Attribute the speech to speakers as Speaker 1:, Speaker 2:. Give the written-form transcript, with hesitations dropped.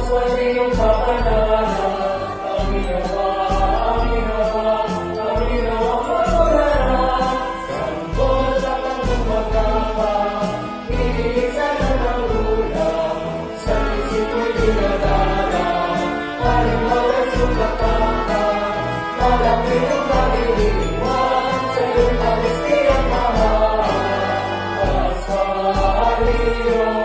Speaker 1: waling papanala. Aminawa, aminawa, aminawa, pagulala. Sanggol sa pagmumagapa, iisa na ng ulam. Sa isip ko'y dinadala, halimbawa sukapaka. Malaki ang pag-iniwan, sa'yo'y alis tiyang mahal. Asaliyo.